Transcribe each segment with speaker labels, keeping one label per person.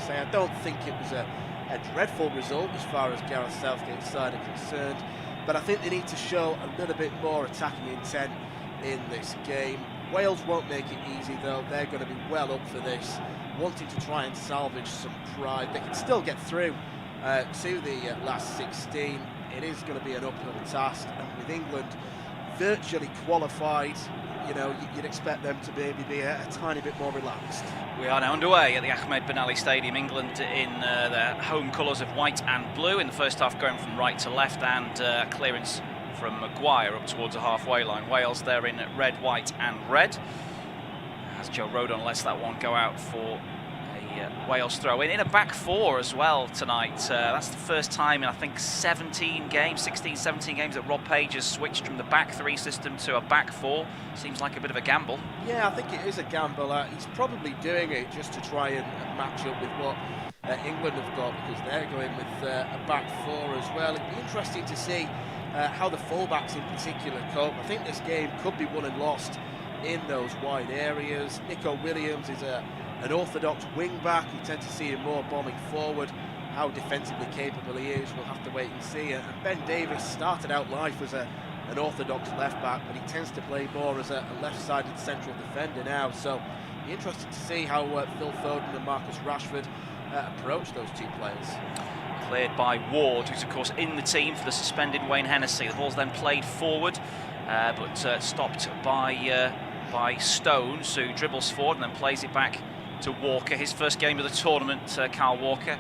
Speaker 1: say. I don't think it was a dreadful result as far as Gareth Southgate's side are concerned, but I think they need to show a little bit more attacking intent in this game. Wales won't make it easy though. They're going to be well up for this, wanting to try and salvage some pride. They can still get through to the last 16. It is going to be an uphill task, and with England virtually qualified, you know, you'd expect them to maybe be a tiny bit more relaxed.
Speaker 2: We are now underway at the Ahmed Ben Ali Stadium. England in their home colours of white and blue in the first half, going from right to left, and clearance from Maguire up towards the halfway line. Wales there in red, white and red, as Joe Rodon lets that one go out for a Wales throw in a back four as well tonight. That's the first time in I think 16, 17 games that Rob Page has switched from the back three system to a back four. Seems like a bit of a gamble.
Speaker 1: Yeah, I think it is a gamble. He's probably doing it just to try and match up with what England have got, because they're going with a back four as well. It'd be interesting to see how the fullbacks in particular cope. I think this game could be won and lost in those wide areas. Nico Williams is an orthodox wing-back. You tend to see him more bombing forward. How defensively capable he is, we'll have to wait and see. And Ben Davies started out life as an orthodox left-back, but he tends to play more as a left-sided central defender now. So it'll be interesting to see how Phil Foden and Marcus Rashford approach those two players.
Speaker 2: Cleared by Ward, who's of course in the team for the suspended Wayne Hennessy. The ball's then played forward, but stopped by Stones, who dribbles forward and then plays it back to Walker. His first game of the tournament, Kyle Walker,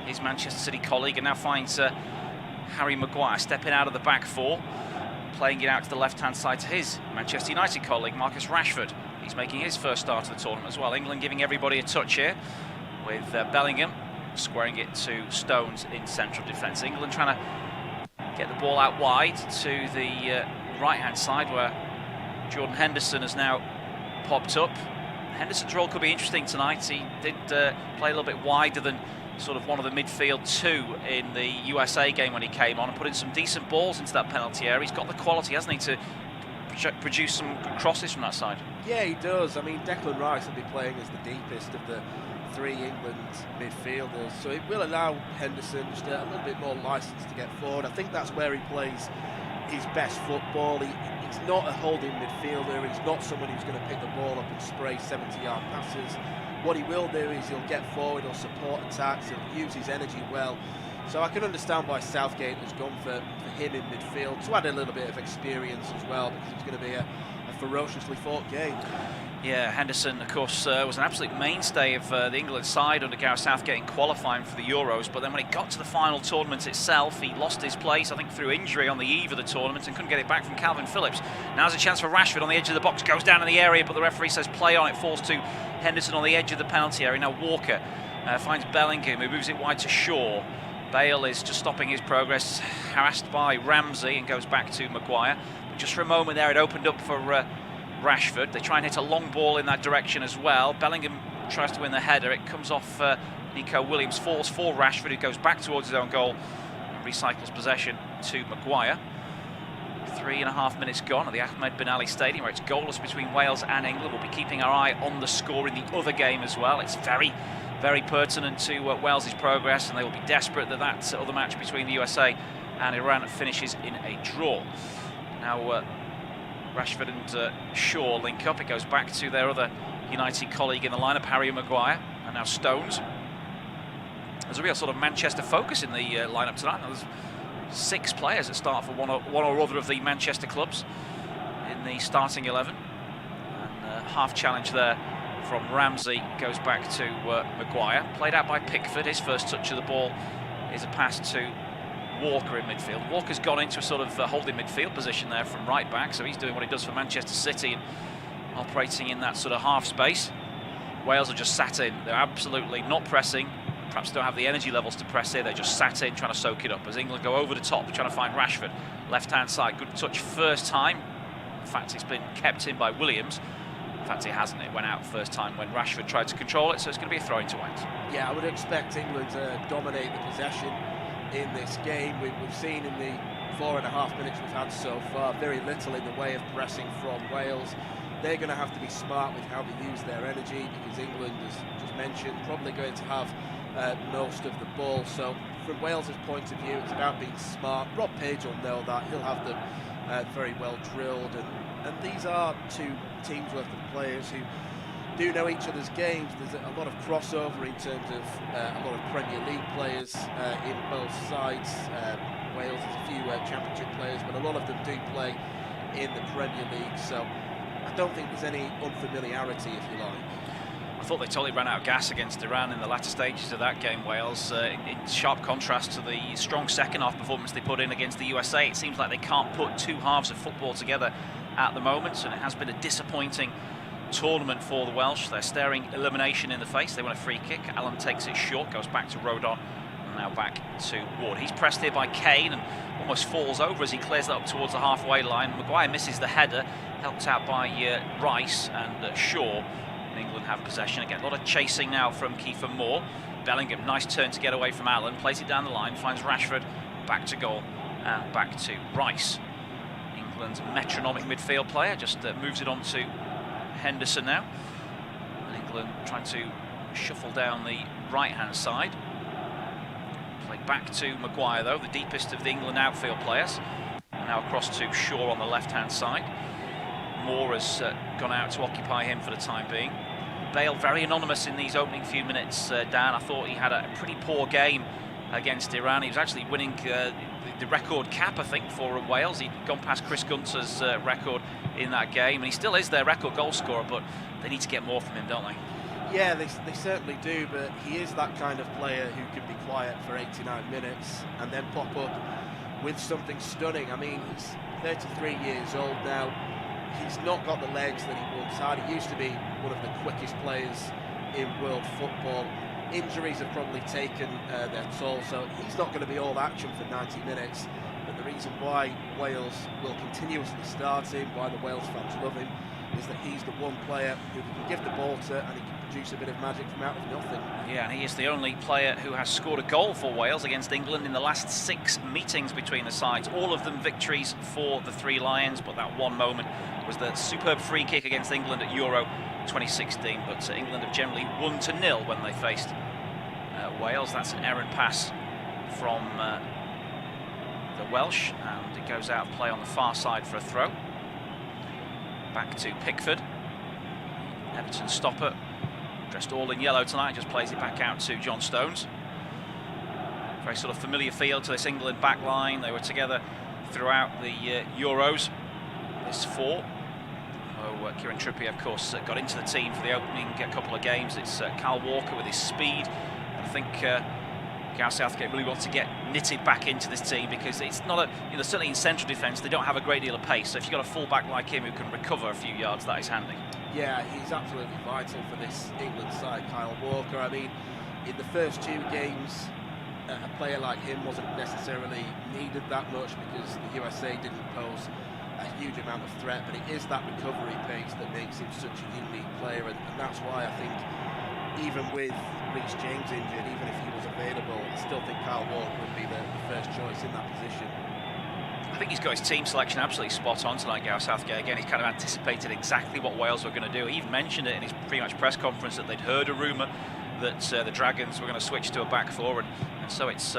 Speaker 2: his Manchester City colleague, and now finds Harry Maguire stepping out of the back four, playing it out to the left-hand side to his Manchester United colleague, Marcus Rashford. He's making his first start of the tournament as well. England giving everybody a touch here, with Bellingham squaring it to Stones in central defence. England trying to get the ball out wide to the right-hand side, where Jordan Henderson has now popped up. Henderson's role could be interesting tonight. He did play a little bit wider than sort of one of the midfield two in the USA game when he came on, and put in some decent balls into that penalty area. He's got the quality, hasn't he, to produce some good crosses from that side? Yeah,
Speaker 1: he does. I mean, Declan Rice will be playing as the deepest of the three England midfielders, so it will allow Henderson just a little bit more licence to get forward. I think that's where he plays his best football. He's not a holding midfielder. He's not someone who's going to pick the ball up and spray 70-yard passes. What he will do is he'll get forward, he'll support attacks, he'll use his energy well. So I can understand why Southgate has gone for him in midfield, to add a little bit of experience as well, because it's going to be a ferociously fought game.
Speaker 2: Yeah, Henderson, of course, was an absolute mainstay of the England side under Gareth Southgate in qualifying for the Euros, but then when it got to the final tournament itself, he lost his place, I think through injury on the eve of the tournament, and couldn't get it back from Calvin Phillips. Now's a chance for Rashford on the edge of the box, goes down in the area, but the referee says play on. It falls to Henderson on the edge of the penalty area. Now Walker finds Bellingham, who moves it wide to Shaw. Bale is just stopping his progress, harassed by Ramsey, and goes back to Maguire. But just for a moment there, it opened up for Rashford. They try and hit a long ball in that direction as well. Bellingham tries to win the header. It comes off Nico Williams, falls for Rashford, who goes back towards his own goal and recycles possession to Maguire. 3.5 minutes gone at the Ahmed Ben Ali Stadium, where it's goalless between Wales and England. We'll be keeping our eye on the score in the other game as well. It's very, very pertinent to Wales's progress, and they will be desperate that that other match between the USA and Iran finishes in a draw. Now Rashford and Shaw link up. It goes back to their other United colleague in the lineup, Harry Maguire, and now Stones. There's a real sort of Manchester focus in the lineup tonight. There's 6 players that start for one or other of the Manchester clubs in the starting 11. And half challenge there from Ramsey goes back to Maguire. Played out by Pickford. His first touch of the ball is a pass to Walker in midfield. Walker's gone into a sort of holding midfield position there from right back, so he's doing what he does for Manchester City and operating in that sort of half space. Wales are just sat in. They're absolutely not pressing. Perhaps don't have the energy levels to press here. They're just sat in trying to soak it up as England go over the top. They're trying to find Rashford. Left-hand side. Good touch first time. In fact, it's been kept in by Williams. In fact, it hasn't. It went out first time when Rashford tried to control it, so it's going to be a throw into White.
Speaker 1: Yeah, I would expect England to dominate the possession in this game. We've seen in the 4.5 minutes we've had so far very little in the way of pressing from Wales. they're going to have to be smart with how they use their energy, because England, as just mentioned, probably going to have most of the ball. So from Wales's point of view, it's about being smart. Rob Page will know that. He'll have them very well drilled, and these are two teams worth of players who do know each other's games. There's a lot of crossover in terms of a lot of Premier League players in both sides. Wales has a few Championship players, but a lot of them do play in the Premier League, so I don't think there's any unfamiliarity, if you like.
Speaker 2: I thought they totally ran out of gas against Iran in the latter stages of that game, Wales, in sharp contrast to the strong second half performance they put in against the USA. It seems like they can't put two halves of football together at the moment, and it has been a disappointing tournament for the Welsh. They're staring elimination in the face. They want a free kick. Allen takes it short, goes back to Rodon, and now back to Ward. He's pressed here by Kane and almost falls over as he clears that up towards the halfway line. Maguire misses the header, helped out by Rice and Shaw. England have possession again. A lot of chasing now from Kiefer Moore. Bellingham, nice turn to get away from Allen, plays it down the line, finds Rashford, back to goal and back to Rice. England's metronomic midfield player just moves it on to Henderson now. And England trying to shuffle down the right-hand side. Play back to Maguire though, the deepest of the England outfield players. And now across to Shaw on the left-hand side. Moore has gone out to occupy him for the time being. Bale very anonymous in these opening few minutes, Dan. I thought he had a pretty poor game against Iran. He was actually winning the record cap, I think, for Wales. He'd gone past Chris Gunter's record in that game, and he still is their record goal scorer, but they need to get more from him, don't they?
Speaker 1: Yeah, they certainly do, but he is that kind of player who can be quiet for 89 minutes and then pop up with something stunning. I mean, he's 33 years old now. He's not got the legs that he once had. He used to be one of the quickest players in world football. Injuries have probably taken their toll, so he's not going to be all action for 90 minutes. But the reason why Wales will continuously start him, why the Wales fans love him, is that he's the one player who they can give the ball to and he can produce a bit of magic from out of nothing. Yeah,
Speaker 2: and he is the only player who has scored a goal for Wales against England in the last 6 meetings between the sides. All of them victories for the Three Lions, but that one moment was the superb free kick against England at Euro 2016. But England have generally 1-0 when they faced Wales. That's an errant pass from the Welsh, and it goes out of play on the far side for a throw. Back to Pickford, Everton stopper, dressed all in yellow tonight, just plays it back out to John Stones. Very sort of familiar feel to this England back line. They were together throughout the Euros, this four. Kieran Trippier, of course, got into the team for the opening couple of games. It's Kyle Walker with his speed. I think Gareth Southgate really wants to get knitted back into this team, because it's not a, certainly in central defence, they don't have a great deal of pace. So if you've got a full-back like him who can recover a few yards, that is handy.
Speaker 1: Yeah, he's absolutely vital for this England side, Kyle Walker. I mean, in the first 2 games, a player like him wasn't necessarily needed that much because the USA didn't pose a huge amount of threat, but it is that recovery pace that makes him such a unique player, and that's why I think even with Reece James injured, even if he was available, I still think Kyle Walker would be the first choice in that position.
Speaker 2: I think he's got his team selection absolutely spot on tonight, Gareth Southgate. Again, he's kind of anticipated exactly what Wales were going to do. He even mentioned it in his pre-match press conference that they'd heard a rumour that the Dragons were going to switch to a back four, and so it's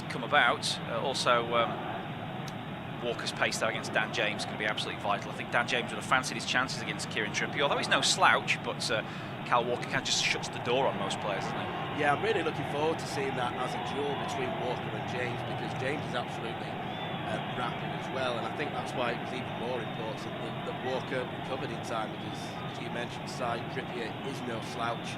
Speaker 2: come about. Walker's pace there against Dan James is going to be absolutely vital. I think Dan James would have fancied his chances against Kieran Trippier, although he's no slouch, but Kyle Walker kind of just shuts the door on most players, doesn't he?
Speaker 1: Yeah, I'm really looking forward to seeing that as a duel between Walker and James, because James is absolutely rapid as well, and I think that's why it was even more important that Walker recovered in time, because, as you mentioned, Trippier is no slouch,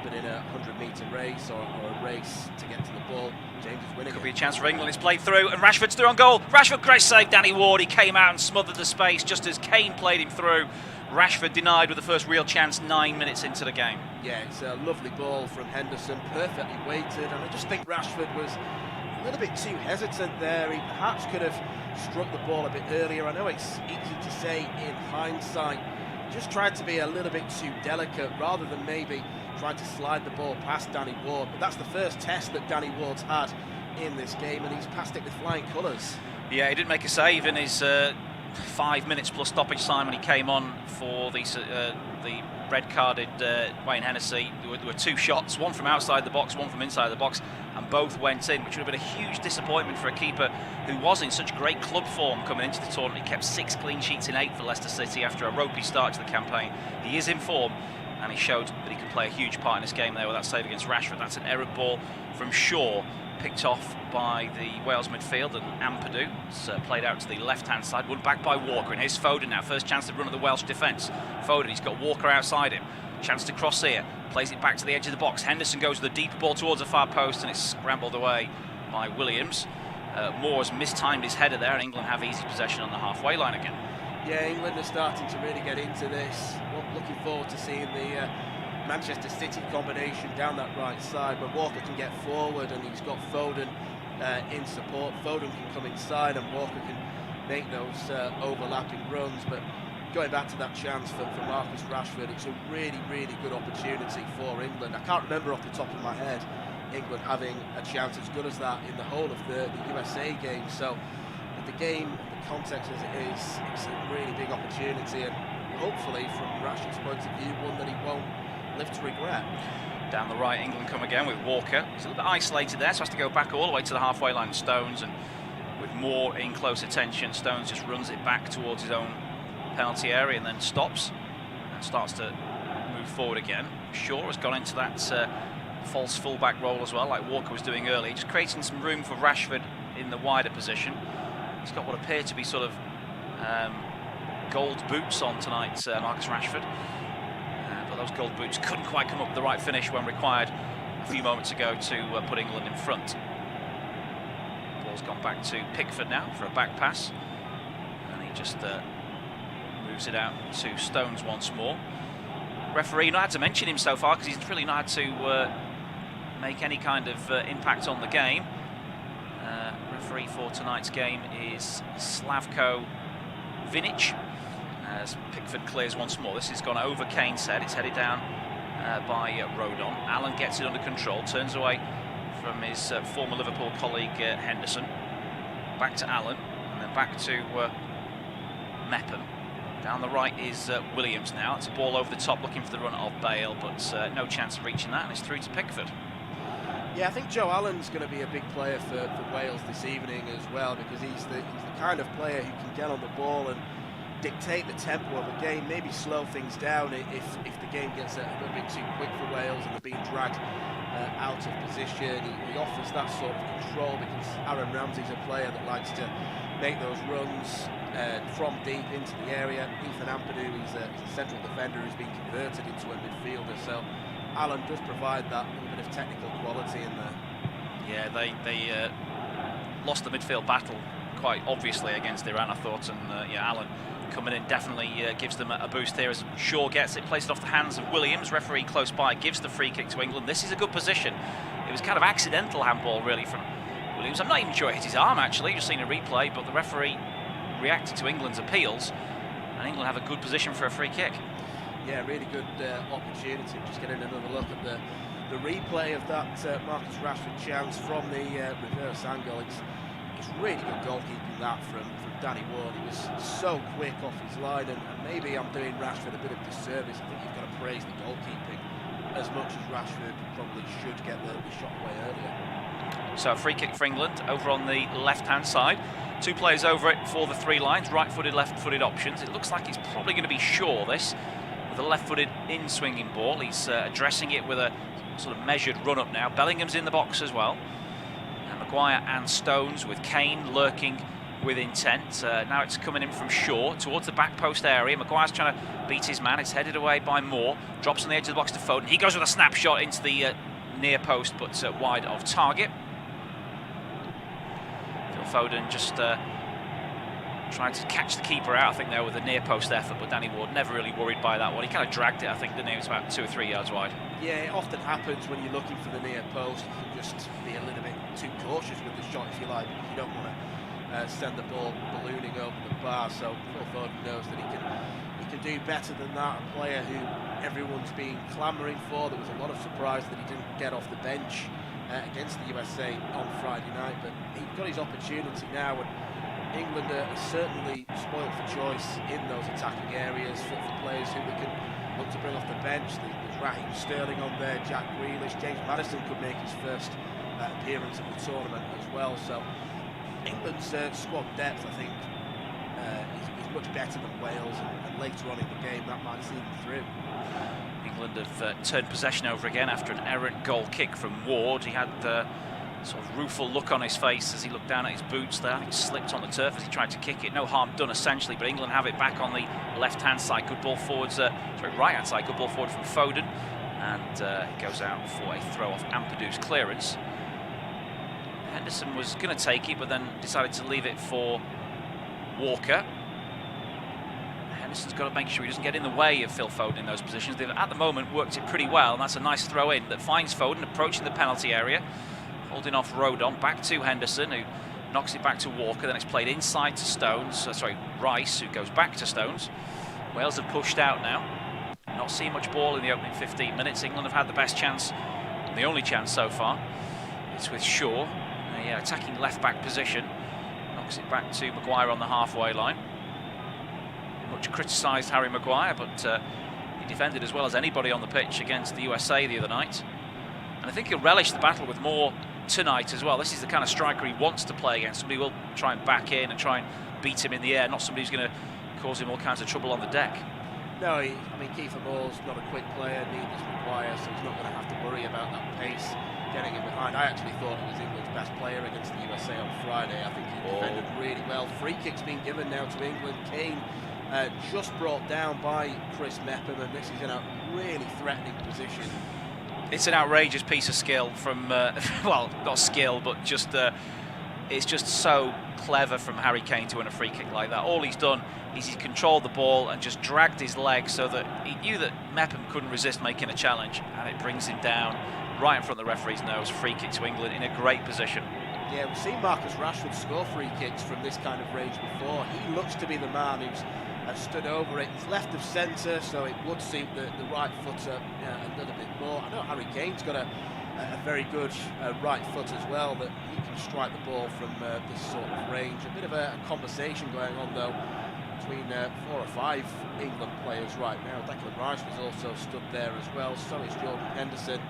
Speaker 1: but in a 100-metre race or a race to get to the ball, James is winning.
Speaker 2: Could be a chance for England. It's played through, and Rashford's through on goal. Rashford, great save, Danny Ward. He came out and smothered the space just as Kane played him through. Rashford denied with the first real chance 9 minutes into the game.
Speaker 1: Yeah, it's a lovely ball from Henderson, perfectly weighted, and I just think Rashford was a little bit too hesitant there. He perhaps could have struck the ball a bit earlier. I know it's easy to say in hindsight. Just tried to be a little bit too delicate rather than maybe trying to slide the ball past Danny Ward. But that's the first test that Danny Ward's had in this game, and he's passed it with flying colours.
Speaker 2: Yeah, he didn't make a save in his 5 minutes plus stoppage time when he came on for the red-carded Wayne Hennessy. There were 2 shots, one from outside the box, one from inside the box, and both went in, which would have been a huge disappointment for a keeper who was in such great club form coming into the tournament. He kept 6 clean sheets in 8 for Leicester City after a ropey start to the campaign. He is in form, and he showed that he can play a huge part in this game there with that save against Rashford. That's an errant ball from Shaw, picked off by the Wales midfield, and Ampadu. It's played out to the left-hand side, won back by Walker, and here's Foden now. First chance to run at the Welsh defence. Foden, he's got Walker outside him. Chance to cross here, plays it back to the edge of the box. Henderson goes with the deep ball towards the far post, and it's scrambled away by Williams. Moore's mistimed his header there, and England have easy possession on the halfway line again.
Speaker 1: Yeah, England are starting to really get into this. Looking forward to seeing the Manchester City combination down that right side, where Walker can get forward and he's got Foden in support. Foden can come inside and Walker can make those overlapping runs. But going back to that chance for Marcus Rashford, it's a really, really good opportunity for England. I can't remember off the top of my head England having a chance as good as that in the whole of the USA game. So with the game, the context as it is, it's a really big opportunity, and hopefully from Rashford's point of view, one that he won't live to regret.
Speaker 2: Down the right, England come again with Walker. He's a little bit isolated there, so has to go back all the way to the halfway line. Stones, and with Moore in close attention, Stones just runs it back towards his own penalty area and then stops and starts to move forward again. Shaw has gone into that false fullback role as well, like Walker was doing earlier, just creating some room for Rashford in the wider position. He's got what appear to be sort of gold boots on tonight, Marcus Rashford. But those gold boots couldn't quite come up with the right finish when required a few moments ago to put England in front. Ball's gone back to Pickford now for a back pass, and he just moves it out to Stones once more. Referee not had to mention him so far because he's really not had to make any kind of impact on the game. Referee for tonight's game is Slavko Vinic, as Pickford clears once more. This has gone over Kane's head. It's headed down by Rodon. Allen gets it under control, turns away from his former Liverpool colleague Henderson. Back to Allen, and then back to Mepham. Down the right is Williams now. It's a ball over the top looking for the run of Bale, but no chance of reaching that, and it's through to Pickford.
Speaker 1: Yeah, I think Joe Allen's going to be a big player for Wales this evening as well, because he's the kind of player who can get on the ball and dictate the tempo of a game, maybe slow things down if the game gets a little bit too quick for Wales and they're being dragged out of position. He offers that sort of control because Aaron Ramsey's a player that likes to make those runs from deep into the area. Ethan Ampadu, he's a central defender who's been converted into a midfielder, so Allen does provide that little bit of technical quality in there.
Speaker 2: Yeah, they lost the midfield battle quite obviously against Iran, I thought, and yeah, Allen coming in definitely gives them a boost here as Shaw gets it, plays it off the hands of Williams. Referee close by gives the free kick to England. This is a good position. It was kind of accidental handball really from Williams. I'm not even sure it hit his arm actually, just seen a replay, but the referee reacted to England's appeals and England have a good position for a free kick.
Speaker 1: Yeah, really good opportunity. Just getting another look at the replay of that Marcus Rashford chance from the reverse angle. It's really good goalkeeping that from Danny Ward. He was so quick off his line, and maybe I'm doing Rashford a bit of disservice. I think you've got to praise the goalkeeping as much as Rashford probably should get the shot away earlier.
Speaker 2: So a free kick for England over on the left-hand side. Two players over it for the three lines, right-footed, left-footed options. It looks like it's probably going to be Shaw, this, with a left-footed in-swinging ball. He's addressing it with a sort of measured run-up now. Bellingham's in the box as well. And Maguire and Stones with Kane lurking with intent. Now it's coming in from Shaw towards the back post area. Maguire's trying to beat his man. It's headed away by Moore. Drops on the edge of the box to Foden. He goes with a snapshot into the near post, but wide of target. Foden just trying to catch the keeper out, I think, there with a near post effort, but Danny Ward never really worried by that one. He kind of dragged it, I think, didn't he? It was about 2 or 3 yards wide.
Speaker 1: Yeah, it often happens when you're looking for the near post. You can just be a little bit too cautious with the shot, if you like. You don't want to send the ball ballooning over the bar, so Phil Foden knows that he can do better than that. A player who everyone's been clamouring for. There was a lot of surprise that he didn't get off the bench against the USA on Friday night, but he got his opportunity now, and England are certainly spoilt for choice in those attacking areas for players who they can look to bring off the bench. There's Raheem Sterling on there, Jack Grealish, James Maddison could make his first appearance at the tournament as well. So England's squad depth, I think, is much better than Wales, and later on in the game that might see them through.
Speaker 2: England have turned possession over again after an errant goal kick from Ward. He had the sort of rueful look on his face as he looked down at his boots there. I think slipped on the turf as he tried to kick it. No harm done essentially, but England have it back on the left-hand side. Good ball forwards, right-hand side. Good ball forward from Foden, and it goes out for a throw off Ampadou's clearance. Henderson was going to take it, but then decided to leave it for Walker. Henderson's got to make sure he doesn't get in the way of Phil Foden in those positions. They've, at the moment, worked it pretty well, and that's a nice throw-in that finds Foden approaching the penalty area, holding off Rodon, back to Henderson, who knocks it back to Walker. Then it's played inside to Stones, Rice, who goes back to Stones. Wales have pushed out now. Not seeing much ball in the opening 15 minutes. England have had the best chance, the only chance so far. It's with Shaw, a attacking left-back position. Knocks it back to Maguire on the halfway line. Much criticised Harry Maguire, but he defended as well as anybody on the pitch against the USA the other night. And I think he'll relish the battle with more tonight as well. This is the kind of striker he wants to play against. Somebody will try and back in and try and beat him in the air, not somebody who's going to cause him all kinds of trouble on the deck.
Speaker 1: No, I mean, Kiefer Moore's not a quick player, neither is Maguire, so he's not going to have to worry about that pace getting him behind. I actually thought it was England's best player against the USA on Friday. I think he defended really well. Free kick's been given now to England. Kane just brought down by Chris Mepham, and this is in a really threatening position.
Speaker 2: It's an outrageous piece of skill from, well, not skill, but just it's just so clever from Harry Kane to win a free kick like that. All he's done is he's controlled the ball and just dragged his leg so that he knew that Mepham couldn't resist making a challenge, and it brings him down right in front of the referee's nose. Free kick to England in a great position.
Speaker 1: Yeah, we've seen Marcus Rashford score free kicks from this kind of range before. He looks to be the man who's stood over it. He's left of centre, so it would suit the right footer a little bit more. I know Harry Kane's got a very good right foot as well, that he can strike the ball from this sort of range. A bit of a conversation going on though between 4 or 5 England players right now. Declan Rice was also stood there as well, so is Jordan Henderson.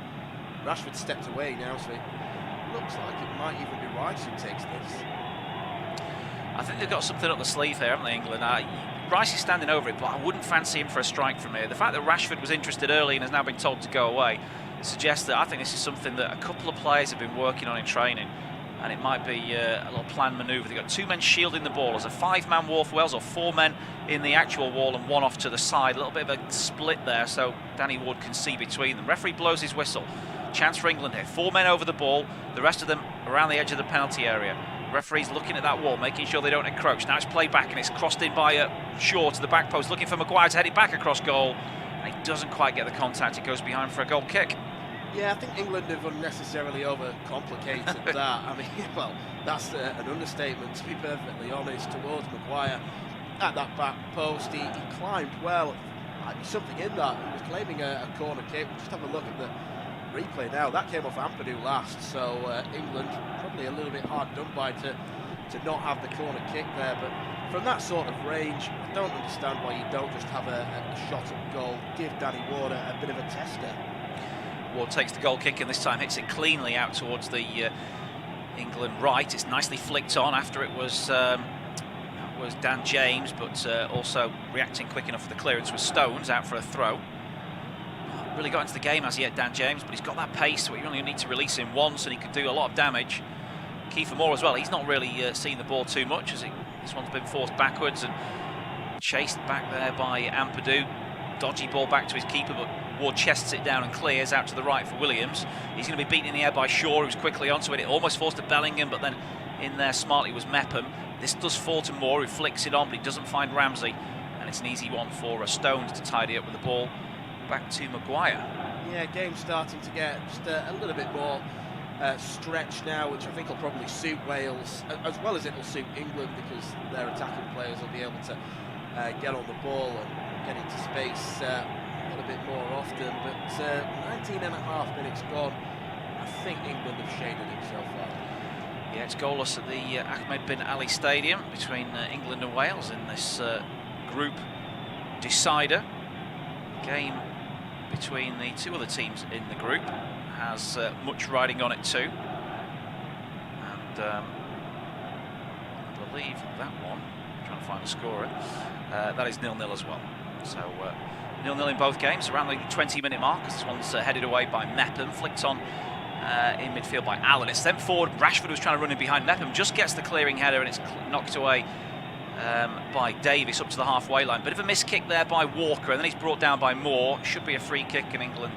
Speaker 1: Rashford stepped away now, so it looks like it might even be Rice who takes this.
Speaker 2: I think they've got something up the sleeve here, haven't they, England? Rice is standing over it, but I wouldn't fancy him for a strike from here. The fact that Rashford was interested early and has now been told to go away suggests that I think this is something that a couple of players have been working on in training, and it might be a little planned manoeuvre. They've got 2 men shielding the ball. There's a 5-man wall for Wales, or 4 men in the actual wall and 1 off to the side. A little bit of a split there, so Danny Ward can see between them. Referee blows his whistle. Chance for England here. 4 men over the ball, the rest of them around the edge of the penalty area. Referee's looking at that wall, making sure they don't encroach. Now it's played back, and it's crossed in by Shaw to the back post, looking for Maguire to head it back across goal. And he doesn't quite get the contact. It goes behind for a goal kick.
Speaker 1: Yeah, I think England have unnecessarily overcomplicated that. I mean, well, that's an understatement, to be perfectly honest, towards Maguire. At that back post, he climbed well. Might be something in that. He was claiming a corner kick. Just have a look at the replay now. That came off Ampadu last, so England probably a little bit hard done by to not have the corner kick there. But from that sort of range, I don't understand why you don't just have a shot at goal. Give Danny Ward a bit of a tester.
Speaker 2: Ward takes the goal kick and this time hits it cleanly out towards the England right. It's nicely flicked on after it was Dan James, but also reacting quick enough for the clearance was Stones out for a throw. Really got into the game as yet, Dan James, but he's got that pace, so you only need to release him once and he could do a lot of damage. Kiefer Moore as well, he's not really seen the ball too much, as this one's been forced backwards and chased back there by Ampadu. Dodgy ball back to his keeper, but Ward chests it down and clears out to the right for Williams. He's going to be beaten in the air by Shaw, who's quickly onto it. It almost forced to Bellingham, but then in there smartly was Mepham. This does fall to Moore, who flicks it on, but he doesn't find Ramsey, and it's an easy one for Stones to tidy up with the ball. Back to Maguire. Yeah,
Speaker 1: game's starting to get just a little bit more stretched now, which I think will probably suit Wales, as well as it will suit England, because their attacking players will be able to get on the ball and get into space a little bit more often. But 19 and a half minutes gone. I think England have shaded it so far.
Speaker 2: Yeah, it's goalless at the Ahmed bin Ali Stadium between England and Wales in this group decider. Game between the two other teams in the group has much riding on it too. And I believe that one, I'm trying to find the scorer, that is 0-0 as well. So 0-0 in both games, around the 20-minute mark. This one's headed away by Mepham, flicked on in midfield by Allen. It's sent forward. Rashford was trying to run in behind Mepham, just gets the clearing header, and it's knocked away by Davis up to the halfway line. Bit of a missed kick there by Walker, and then he's brought down by Moore. Should be a free kick, and England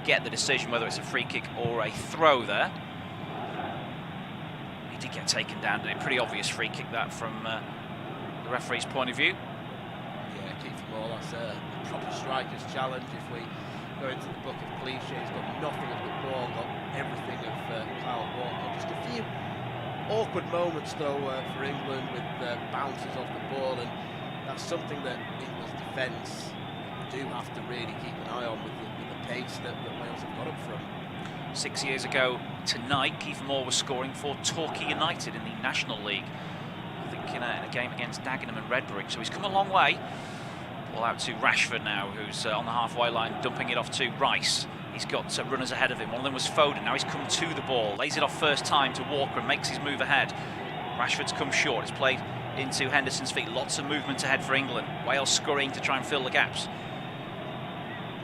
Speaker 2: get the decision whether it's a free kick or a throw there. He did get taken down, didn't it? Pretty obvious free kick that from the referee's point of view.
Speaker 1: Yeah, Keith Moore, that's a proper striker's challenge. If we go into the book of cliches, got nothing of the ball, got everything of Kyle Walker. Just a few awkward moments though for England with bounces off the ball, and that's something that England's defence do have to really keep an eye on with the pace that Wales have got up front.
Speaker 2: 6 years ago tonight, Keith Moore was scoring for Torquay United in the National League, I think in a game against Dagenham and Redbridge, so he's come a long way. Ball out to Rashford now, who's on the halfway line, dumping it off to Rice. He's got runners ahead of him. One of them was Foden. Now he's come to the ball, lays it off first time to Walker and makes his move ahead. Rashford's come short. It's played into Henderson's feet. Lots of movement ahead for England. Wales scurrying to try and fill the gaps.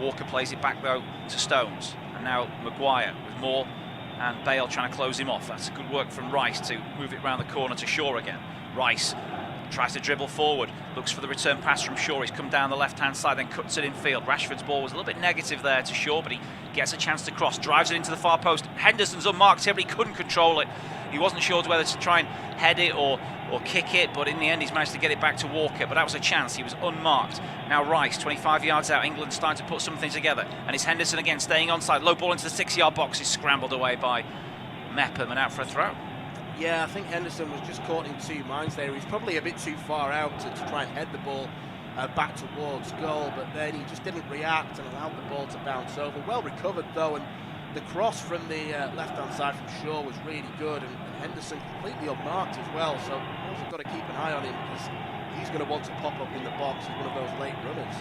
Speaker 2: Walker plays it back though to Stones. And now Maguire with Moore and Bale trying to close him off. That's good work from Rice to move it round the corner to Shaw again. Rice tries to dribble forward, looks for the return pass from Shaw. He's come down the left-hand side, then cuts it in field. Rashford's ball was a little bit negative there to Shaw, but he gets a chance to cross, drives it into the far post. Henderson's unmarked here, but he couldn't control it. He wasn't sure whether to try and head it or kick it, but in the end he's managed to get it back to Walker. But that was a chance, he was unmarked. Now Rice, 25 yards out, England starting to put something together. And it's Henderson again, staying onside. Low ball into the 6-yard box, is scrambled away by Mepham and out for a throw.
Speaker 1: Yeah, I think Henderson was just caught in two minds there. He's probably a bit too far out to try and head the ball back towards goal, but then he just didn't react and allowed the ball to bounce over. Well recovered though, and the cross from the left-hand side from Shaw was really good, and Henderson completely unmarked as well, so Wales have got to keep an eye on him because he's going to want to pop up in the box as one of those late runners.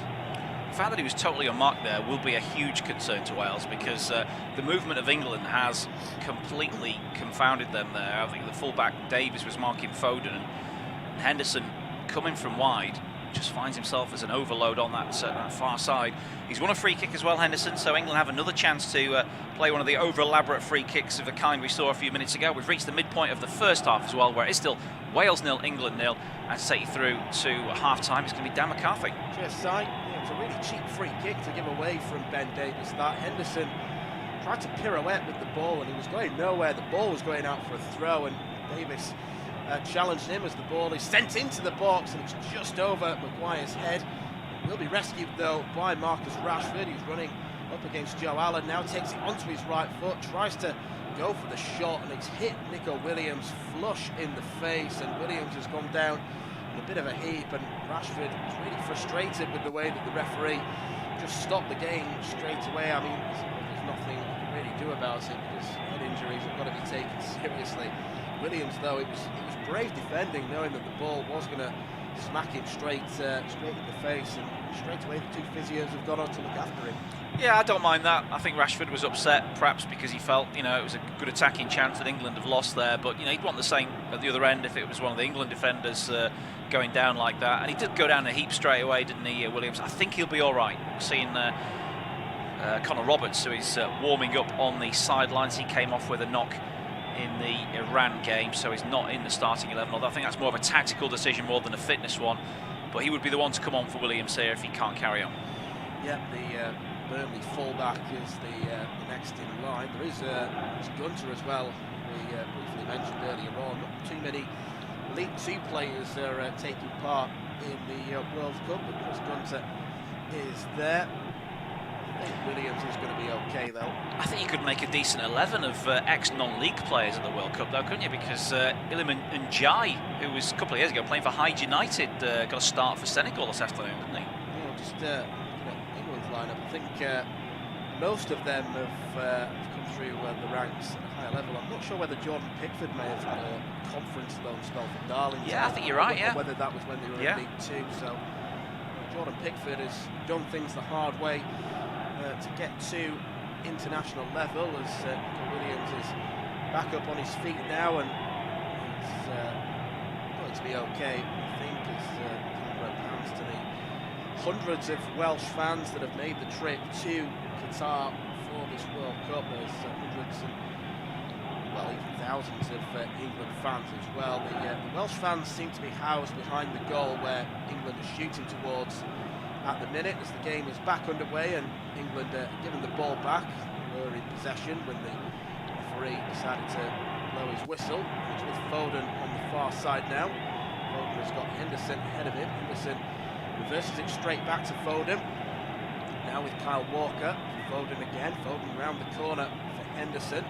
Speaker 2: The fact that he was totally unmarked there will be a huge concern to Wales, because the movement of England has completely confounded them there. I think the fullback Davis was marking Foden, and Henderson coming from wide just finds himself as an overload on that far side. He's won a free kick as well, Henderson, so England have another chance to play one of the over-elaborate free kicks of the kind we saw a few minutes ago. We've reached the midpoint of the first half as well, where it's still Wales 0, England 0, and to take you through to half-time, it's going to be Dan McCarthy.
Speaker 1: Just sight. It's a really cheap free kick to give away from Ben Davis. That Henderson tried to pirouette with the ball and he was going nowhere. The ball was going out for a throw, and Davis challenged him as the ball is sent into the box, and it's just over Maguire's head. It will be rescued though by Marcus Rashford, who's running up against Joe Allen. Now takes it onto his right foot, tries to go for the shot, and it's hit Nico Williams flush in the face, and Williams has gone down in a bit of a heap, and Rashford was really frustrated with the way that the referee just stopped the game straight away. I mean, there's nothing you can really do about it because head injuries have got to be taken seriously. Williams, though, it was brave defending, knowing that the ball was going to smack him straight in the face, and straight away the two physios have gone on to look after him.
Speaker 2: Yeah, I don't mind that. I think Rashford was upset, perhaps because he felt, it was a good attacking chance that England have lost there, but, he'd want the same at the other end if it was one of the England defenders going down like that. And he did go down a heap straight away, didn't he, Williams? I think he'll be all right. Seeing Connor Roberts, who is warming up on the sidelines. He came off with a knock in the Iran game, so he's not in the starting 11, although I think that's more of a tactical decision more than a fitness one. But he would be the one to come on for Williams here if he can't carry on.
Speaker 1: Yeah, the Burnley fullback is the next in line. There is Gunter as well, we briefly mentioned earlier on. Not too many League Two players are taking part in the World Cup, but Chris Gunter is there. I think Williams is going to be okay though.
Speaker 2: I think you could make a decent 11 of ex-non-league players at the World Cup though, couldn't you? Because Iliman Ndiaye, who was a couple of years ago playing for Hyde United, got a start for Senegal this afternoon, didn't he?
Speaker 1: Yeah, just looking at England's lineup, I think most of them have come through the ranks at a higher level. I'm not sure whether Jordan Pickford may have had a conference loan spell for Darlington.
Speaker 2: Yeah, I think you're right, yeah.
Speaker 1: Whether that was when they were in League Two. So Jordan Pickford has done things the hard way to get to international level, as Nico Williams is back up on his feet now, and it's going to be okay, I think, as camera pans to the hundreds of Welsh fans that have made the trip to Qatar for this World Cup. There's hundreds and, well, even thousands of England fans as well. The Welsh fans seem to be housed behind the goal where England is shooting towards at the minute, as the game is back underway and England given the ball back. They were in possession when the referee decided to blow his whistle. It's with Foden on the far side now. Foden has got Henderson ahead of him. Henderson reverses it straight back to Foden. Now with Kyle Walker. Foden again. Foden round the corner for Henderson.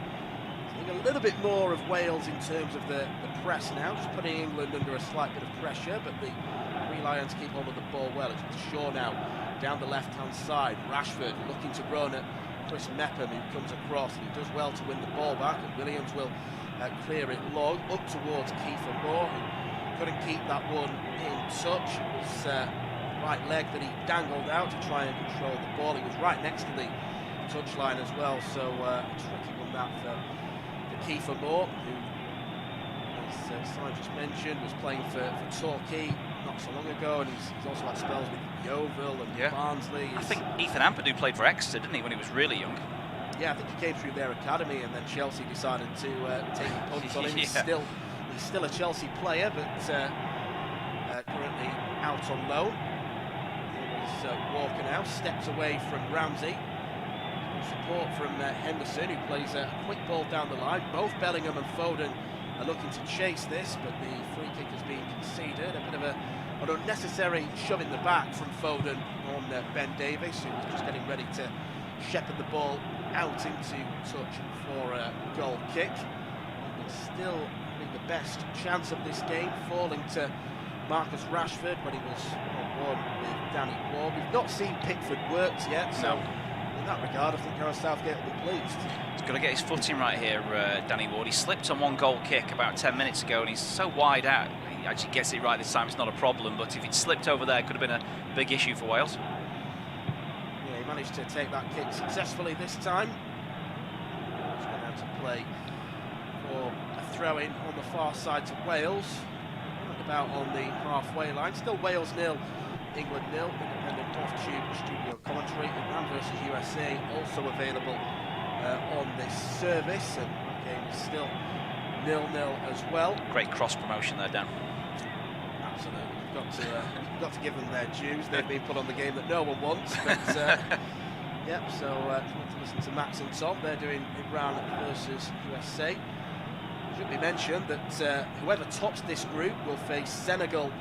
Speaker 1: Seeing a little bit more of Wales in terms of the press now, just putting England under a slight bit of pressure, but the Three Lions keep hold of the ball well. It's with Shaw now down the left-hand side. Rashford looking to run at Chris Mepham, who comes across, and he does well to win the ball back, and Williams will clear it long up towards Kiefer Moore, who couldn't keep that one in touch. It was right leg that he dangled out to try and control the ball. He was right next to the touchline as well, so a tricky one that for Kiefer Moore, who, as Simon just mentioned, was playing for Torquay not so long ago, and he's also had spells with Yeovil and Barnsley.
Speaker 2: I think Ethan Ampadu played for Exeter, didn't he, when he was really young?
Speaker 1: Yeah, I think he came through their academy, and then Chelsea decided to take a punt on him. He's still a Chelsea player, but currently out on loan. Here's Walker now, steps away from Ramsey. Support from Henderson, who plays a quick ball down the line. Both Bellingham and Foden are looking to chase this, but the free kick has been conceded. A bit of an unnecessary shove in the back from Foden on Ben Davies, who was just getting ready to shepherd the ball out into touch for a goal kick. But still having the best chance of this game, falling to Marcus Rashford when he was on with Danny Ward. We've not seen Pickford worked yet, so in that regard, I think Gareth Southgate will be pleased.
Speaker 2: He's got to get his footing right here, Danny Ward. He slipped on one goal kick about 10 minutes ago, and he's so wide out. He actually gets it right this time, it's not a problem, but if he'd slipped over there, it could have been a big issue for Wales.
Speaker 1: Yeah, he managed to take that kick successfully this time. He's going to have to play for a throw-in on the far side to Wales. About on the halfway line. Still Wales 0, England 0. Independent off-tube studio commentary. Iran versus USA also available on this service, and that game is still 0-0 as well.
Speaker 2: Great cross promotion there, Dan.
Speaker 1: Absolutely. You've got to give them their dues. They've been put on the game that no one wants. But yep. So if you want to listen to Max and Tom, they're doing Iran versus USA. It should be mentioned that whoever tops this group will face Senegal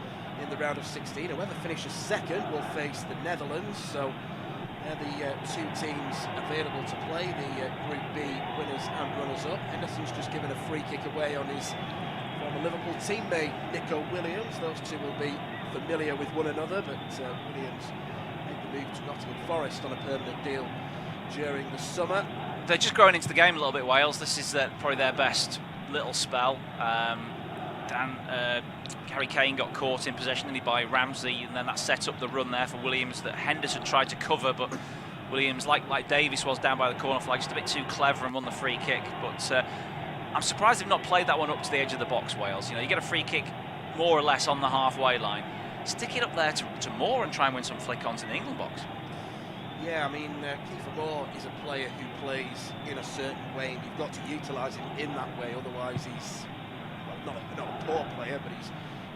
Speaker 1: in the round of 16. Whoever finishes second will face the Netherlands. So they're the two teams available to play, the Group B winners and runners-up. Henderson's just given a free kick away on his former Liverpool teammate Nico Williams. Those two will be familiar with one another, but Williams made the move to Nottingham Forest on a permanent deal during the summer.
Speaker 2: They're just growing into the game a little bit, Wales. This is probably their best little spell. Harry Kane got caught in possession by Ramsey, and then that set up the run there for Williams that Henderson tried to cover, but Williams, like Davies was down by the corner flag, just a bit too clever and won the free kick. But I'm surprised they've not played that one up to the edge of the box, Wales. You know, you get a free kick more or less on the halfway line. Stick it up there to Moore and try and win some flick-ons in the England box.
Speaker 1: Yeah, I mean, Kiefer Moore is a player who plays in a certain way, and you've got to utilise him in that way, otherwise he's not a poor player, but he's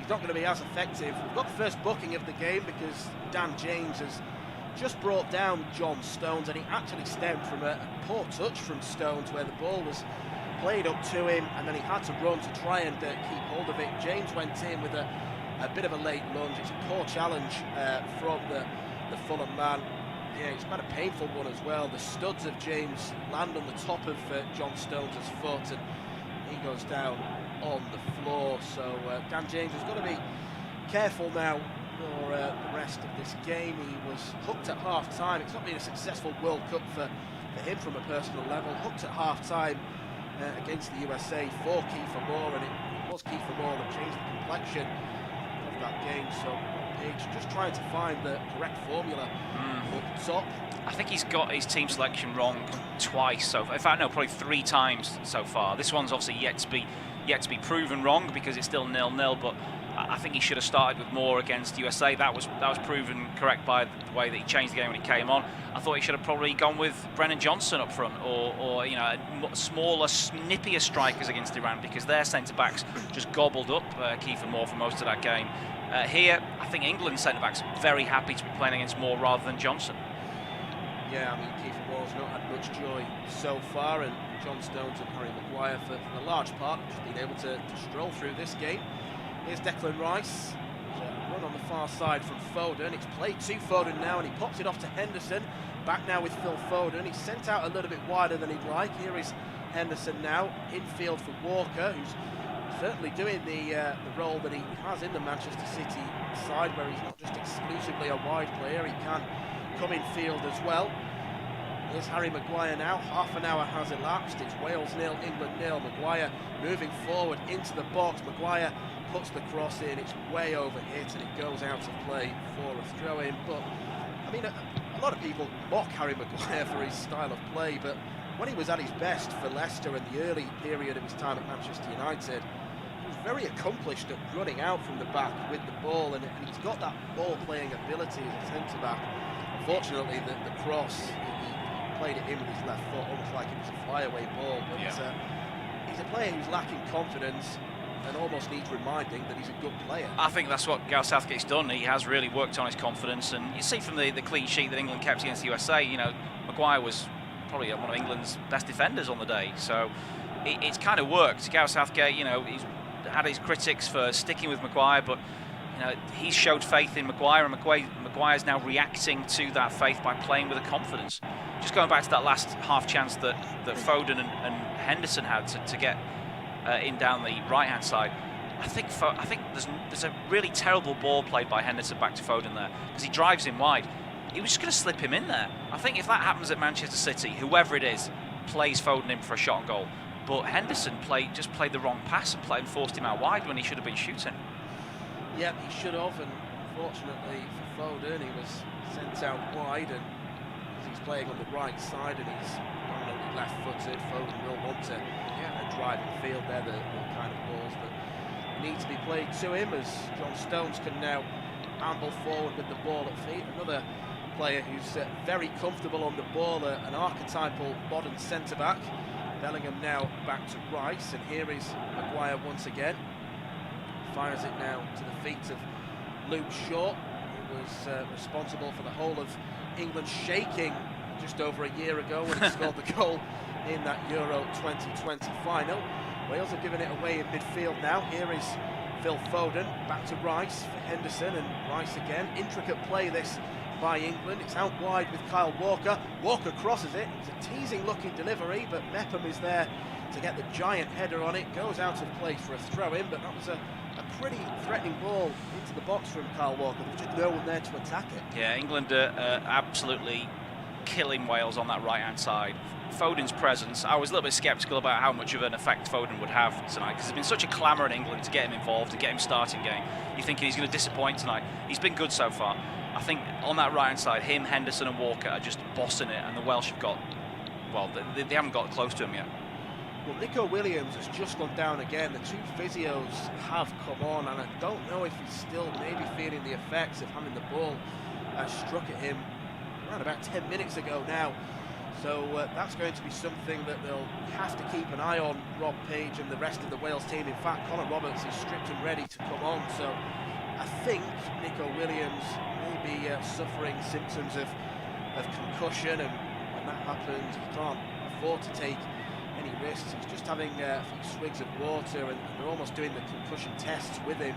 Speaker 1: not going to be as effective. We've got the first booking of the game because Dan James has just brought down John Stones, and he actually stemmed from a poor touch from Stones where the ball was played up to him, and then he had to run to try and keep hold of it. James went in with a bit of a late lunge. It's a poor challenge from the Fulham man. Yeah, it's quite a painful one as well. The studs of James land on the top of John Stones' foot, and he goes down on the floor. So Dan James has got to be careful now for the rest of this game. He was hooked at half-time. It's not been a successful World Cup for for him from a personal level. Hooked at half-time against the USA for Kiefer Moore, and it was Kiefer Moore that changed the complexion of that game. So Page just trying to find the correct formula up top.
Speaker 2: I think he's got his team selection wrong twice. So, in fact, no, probably 3 times so far. This one's obviously yet to be proven wrong because it's still 0-0. But I think he should have started with Moore against USA. That was proven correct by the way that he changed the game when he came on. I thought he should have probably gone with Brennan Johnson up front, or you know, smaller, snippier strikers against Iran, because their centre backs just gobbled up Kiefer Moore for most of that game. Here, I think England's centre backs are very happy to be playing against Moore rather than Johnson.
Speaker 1: Yeah, I mean, Kiefer Moore's not had much joy so far, and John Stones and Harry Maguire, for the large part, just been able to stroll through this game. Here's Declan Rice. Run on the far side from Foden. It's played to Foden now, and he pops it off to Henderson. Back now with Phil Foden. He's sent out a little bit wider than he'd like. Here is Henderson now, infield for Walker, who's certainly doing the role that he has in the Manchester City side, where he's not just exclusively a wide player, he can come in field as well. Here's Harry Maguire now. Half an hour has elapsed. It's Wales 0, England 0. Maguire moving forward into the box. Maguire puts the cross in. It's way over hit and it goes out of play for a throw-in. But I mean, a lot of people mock Harry Maguire for his style of play, but when he was at his best for Leicester in the early period of his time at Manchester United, he was very accomplished at running out from the back with the ball, and he's got that ball-playing ability as a centre-back. Unfortunately, the cross, he played it in with his left foot, almost like it was a flyaway ball. But he's a player who's lacking confidence and almost needs reminding that he's a good player.
Speaker 2: I think that's what Gareth Southgate's done. He has really worked on his confidence, and you see from the clean sheet that England kept against the USA, you know, Maguire was probably one of England's best defenders on the day. So it's kind of worked. Gareth Southgate, you know, he's had his critics for sticking with Maguire, but you know, he's showed faith in Maguire, and Maguire's now reacting to that faith by playing with a confidence. Just going back to that last half chance that Foden and Henderson had to get in down the right-hand side, I think there's a really terrible ball played by Henderson back to Foden there, because he drives him wide. He was just going to slip him in there. I think if that happens at Manchester City, whoever it is plays Foden in for a shot on goal. But Henderson just played the wrong pass and forced him out wide when he should have been shooting.
Speaker 1: Yeah, he should have, and unfortunately for Foden, he was sent out wide, and as he's playing on the right side and he's dominantly left-footed, Foden will want to drive and field. They're the kind of balls that need to be played to him, as John Stones can now amble forward with the ball at feet. Another player who's very comfortable on the ball, an archetypal modern centre-back. Bellingham now back to Rice, and here is Maguire once again. Fires it now to the feet of Luke Shaw, who was responsible for the whole of England shaking just over a year ago when he scored the goal in that Euro 2020 final. Wales have given it away in midfield now. Here is Phil Foden, back to Rice for Henderson, and Rice again. Intricate play this by England. It's out wide with Kyle Walker. Walker crosses it. It's a teasing looking delivery, but Mepham is there to get the giant header on it. Goes out of place for a throw-in, but that was a pretty threatening ball into the box from Kyle Walker. There was just no one there to attack it.
Speaker 2: Yeah, England absolutely killing Wales on that right-hand side. Foden's presence, I was a little bit sceptical about how much of an effect Foden would have tonight, because there's been such a clamour in England to get him involved, to get him starting game. You're thinking he's going to disappoint tonight. He's been good so far. I think on that right-hand side, him, Henderson and Walker are just bossing it, and the Welsh have got, well, they haven't got close to him yet.
Speaker 1: Well, Nico Williams has just gone down again. The two physios have come on, and I don't know if he's still maybe feeling the effects of having the ball struck at him around about 10 minutes ago now. So that's going to be something that they'll have to keep an eye on, Rob Page and the rest of the Wales team. In fact, Conor Roberts is stripped and ready to come on. So I think Nico Williams may be suffering symptoms of concussion, and when that happens, he can't afford to take any risks. He's just having a few swigs of water, and they're almost doing the concussion tests with him.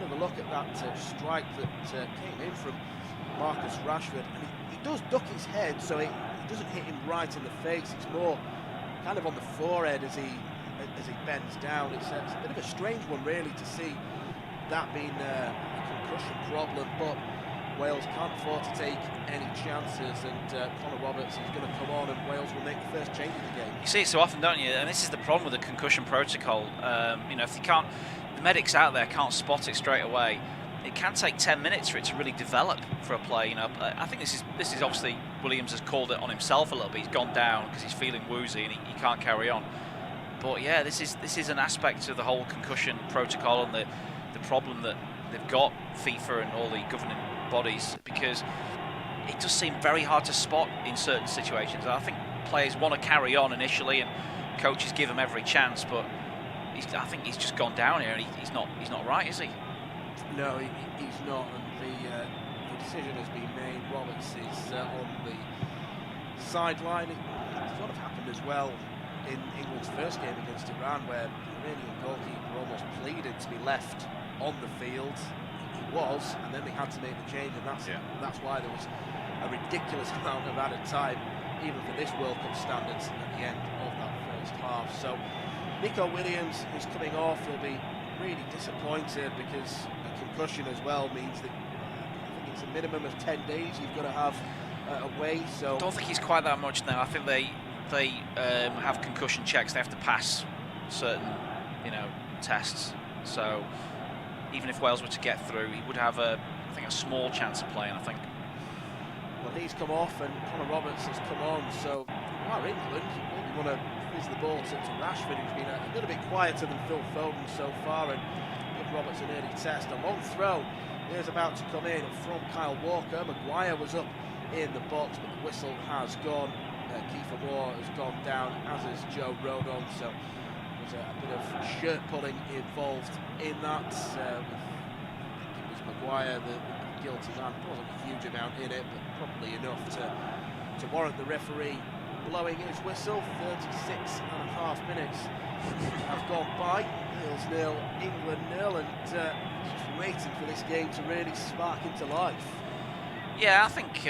Speaker 1: Another look at that strike that came in from Marcus Rashford, and he does duck his head, so it doesn't hit him right in the face. It's more kind of on the forehead as he bends down. It's a bit of a strange one, really, to see that being a concussion problem. But Wales can't afford to take any chances, and Connor Roberts is going to come on, and Wales will make the first change of the game.
Speaker 2: You see it so often, don't you? And this is the problem with the concussion protocol. You know, if you can't, the medics out there can't spot it straight away. It can take 10 minutes for it to really develop for a play. You know, I think this is obviously Williams has called it on himself a little bit. He's gone down because he's feeling woozy and he can't carry on. But yeah, this is an aspect of the whole concussion protocol and the problem that they've got, FIFA and all the governing bodies, because it does seem very hard to spot in certain situations. I think players want to carry on initially, and coaches give them every chance. But I think he's just gone down here, and he's not right, is he?
Speaker 1: No, he's not, and the decision has been made. Roberts is on the sideline. It sort of happened as well in England's first game against Iran, where the Iranian goalkeeper almost pleaded to be left on the field. He was, and then they had to make the change, and that's why there was a ridiculous amount of added time, even for this World Cup standards, at the end of that first half. So Nico Williams is coming off. He'll be really disappointed because a concussion as well means that I think it's a minimum of 10 days you've got to have away. So
Speaker 2: I don't think he's quite that much now. I think they have concussion checks. They have to pass certain, you know, tests. So even if Wales were to get through, he would have I think a small chance of playing, I think.
Speaker 1: Well, he's come off and Connor Roberts has come on. So our England, we want to fizz the ball to Rashford, who's been a little bit quieter than Phil Foden so far, and give Roberts an early test. A long throw is about to come in from Kyle Walker. Maguire was up in the box, but the whistle has gone. Kiefer Moore has gone down, as has Joe Rodon. So there's a bit of shirt pulling involved in that. I think it was Maguire, the guilty man. There wasn't a huge amount in it, but probably enough to warrant the referee blowing his whistle. 36.5 minutes have gone by. Wales 0, England 0, and just waiting for this game to really spark into life.
Speaker 2: Yeah, I think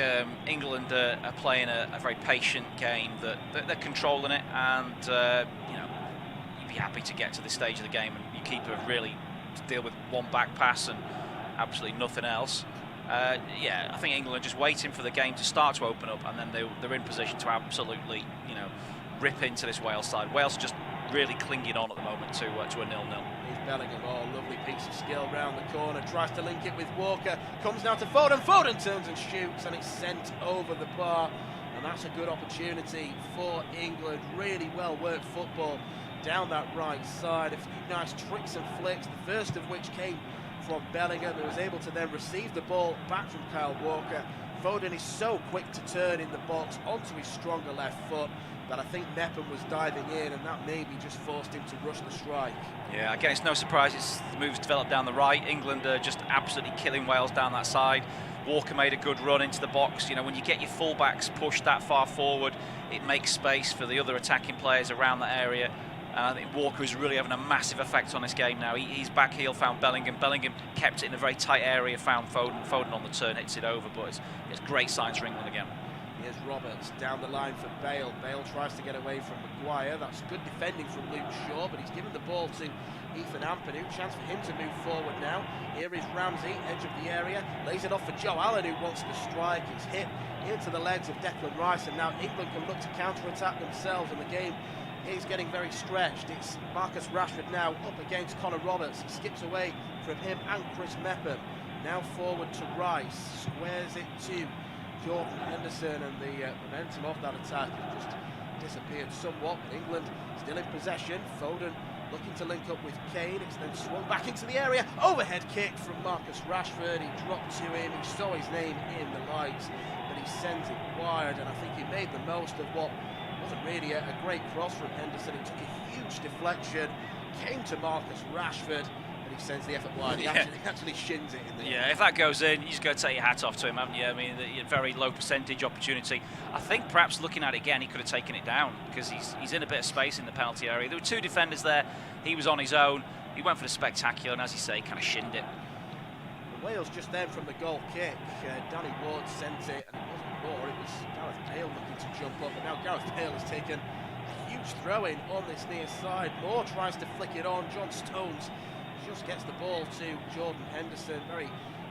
Speaker 2: England are playing a very patient game, that they're controlling it, and you know, you'd be happy to get to this stage of the game and your keeper really deal with one back pass and absolutely nothing else. Yeah, I think England are just waiting for the game to start to open up, and then they're in position to absolutely, you know, rip into this Wales side. Wales just really clinging on at the moment to a 0-0.
Speaker 1: Here's Bellingham, lovely piece of skill round the corner, tries to link it with Walker, comes now to Foden, Foden turns and shoots, and it's sent over the bar, and that's a good opportunity for England. Really well worked football down that right side, a few nice tricks and flicks, the first of which came from Bellingham, who was able to then receive the ball back from Kyle Walker. Foden is so quick to turn in the box onto his stronger left foot, but I think Mepham was diving in, and that maybe just forced him to rush the strike.
Speaker 2: Yeah, again, it's no surprise the moves developed down the right. England are just absolutely killing Wales down that side. Walker made a good run into the box. You know, when you get your fullbacks pushed that far forward, it makes space for the other attacking players around that area. I think Walker is really having a massive effect on this game now. He's back heel, found Bellingham. Bellingham kept it in a very tight area, found Foden. Foden on the turn hits it over, but it's great signs for England again.
Speaker 1: Here's Roberts down the line for Bale. Bale tries to get away from Maguire. That's good defending from Luke Shaw, but he's given the ball to Ethan Ampadu. Chance for him to move forward now. Here is Ramsey, edge of the area. Lays it off for Joe Allen, who wants to strike. It's hit into the legs of Declan Rice, and now England can look to counter-attack themselves, and the game is getting very stretched. It's Marcus Rashford now up against Connor Roberts. He skips away from him and Chris Mepham. Now forward to Rice. Squares it to Jordan Henderson, and the momentum of that attack has just disappeared somewhat. England still in possession. Foden looking to link up with Kane. It's then swung back into the area. Overhead kick from Marcus Rashford. He dropped to him. He saw his name in the lights, but he sends it wide, and I think he made the most of what wasn't really a great cross from Henderson. It took a huge deflection, came to Marcus Rashford, and he sends the effort wide. He actually shins it in the
Speaker 2: Yeah, if that goes in, you just got to take your hat off to him, haven't you? I mean, a very low percentage opportunity. I think perhaps looking at it again, he could have taken it down, because he's in a bit of space in the penalty area. There were two defenders there. He was on his own. He went for the spectacular, and as you say, kind of shinned it.
Speaker 1: Wales just then from the goal kick. Danny Ward sent it, and it wasn't Moore, it was Gareth Bale looking to jump up, but now Gareth Bale has taken a huge throw-in on this near side. Moore tries to flick it on. John Stones just gets the ball to Jordan Henderson. Very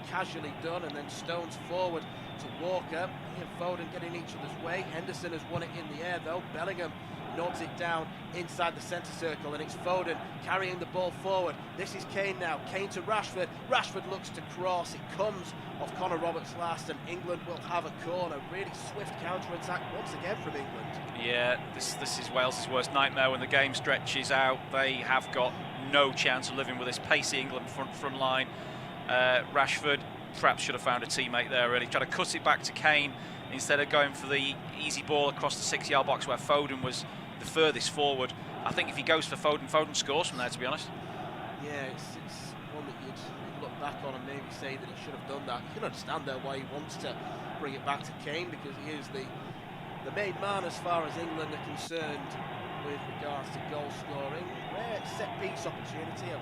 Speaker 1: casually done, and then Stones forward to Walker. He and Foden getting each other's way. Henderson has won it in the air though. Bellingham nods it down inside the centre circle, and it's Foden carrying the ball forward. This is Kane now. Kane to Rashford. Rashford looks to cross. It comes off Connor Roberts last, and England will have a corner. Really swift counter-attack once again from England.
Speaker 2: Yeah, this is Wales' worst nightmare when the game stretches out. They have got no chance of living with this pacey England front line. Rashford perhaps should have found a teammate there, really. Tried to cut it back to Kane instead of going for the easy ball across the 6-yard box where Foden was the furthest forward. I think if he goes for Foden, Foden scores from there, to be honest.
Speaker 1: Yeah, it's one that you'd look back on and maybe say that he should have done that. You can understand there why he wants to bring it back to Kane, because he is the main man as far as England are concerned with regards to goal scoring. Rare set piece opportunity, if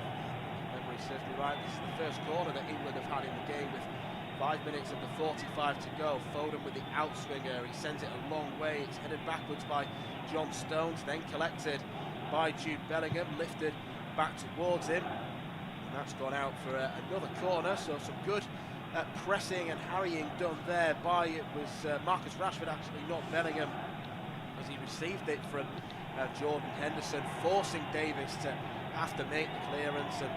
Speaker 1: memory serves me right. This is the first corner that England have had in the game with 5 minutes of the 45 to go. Foden with the outswinger, he sends it a long way. It's headed backwards by John Stones, then collected by Jude Bellingham, lifted back towards him, and that's gone out for another corner. So some good pressing and harrying done there by, it was Marcus Rashford actually, not Bellingham, as he received it from Jordan Henderson, forcing Davis to have to make the clearance, and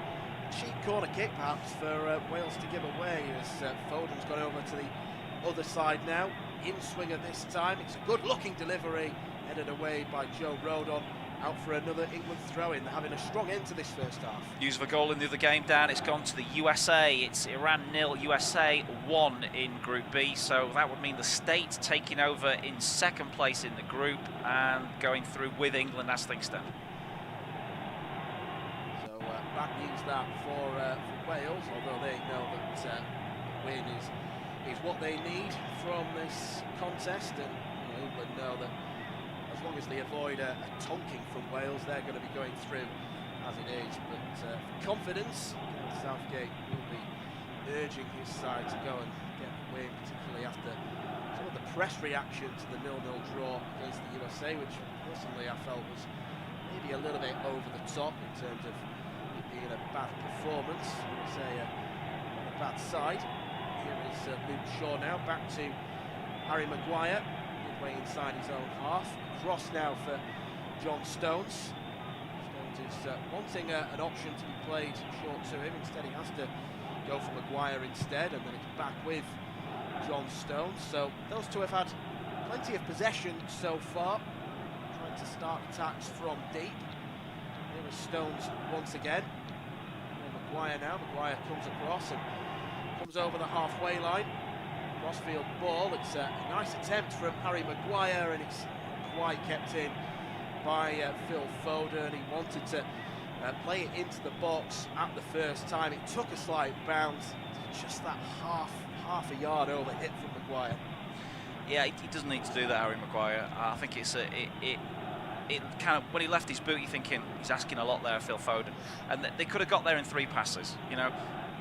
Speaker 1: cheap corner kick perhaps for Wales to give away, as Foden's gone over to the other side now, in swinger this time. It's a good looking delivery, headed away by Joe Rodon, out for another England throw-in. They're having a strong end to this first half.
Speaker 2: News of a goal in the other game, Dan. It's gone to the USA. It's Iran 0, USA 1 in Group B. So that would mean the States taking over in second place in the group and going through with England as things stand.
Speaker 1: So bad news that for Wales, although they know that the win is what they need from this contest, and England know that as long as they avoid a tonking from Wales, they're going to be going through as it is. But for confidence, Southgate will be urging his side to go and get the win, particularly after some of the press reaction to the 0-0 draw against the USA, which personally I felt was maybe a little bit over the top in terms of it being a bad performance. USA on a bad side. Here is Luke Shaw now, back to Harry Maguire, midway inside his own half. Cross now for John Stones. Stones is wanting an option to be played short to him. Instead he has to go for Maguire instead, and then it's back with John Stones. So those two have had plenty of possession so far, trying to start attacks from deep. Here is Stones once again. Maguire now. Maguire comes across and comes over the halfway line. Crossfield ball. It's a nice attempt from Harry Maguire, and it's quite kept in by Phil Foden. He wanted to play it into the box at the first time. It took a slight bounce, just that half a yard over hit from Maguire.
Speaker 2: Yeah, he doesn't need to do that, Harry Maguire. I think it's it kind of, when he left his boot, you're thinking he's asking a lot there, Phil Foden, and they could have got there in 3 passes. You know,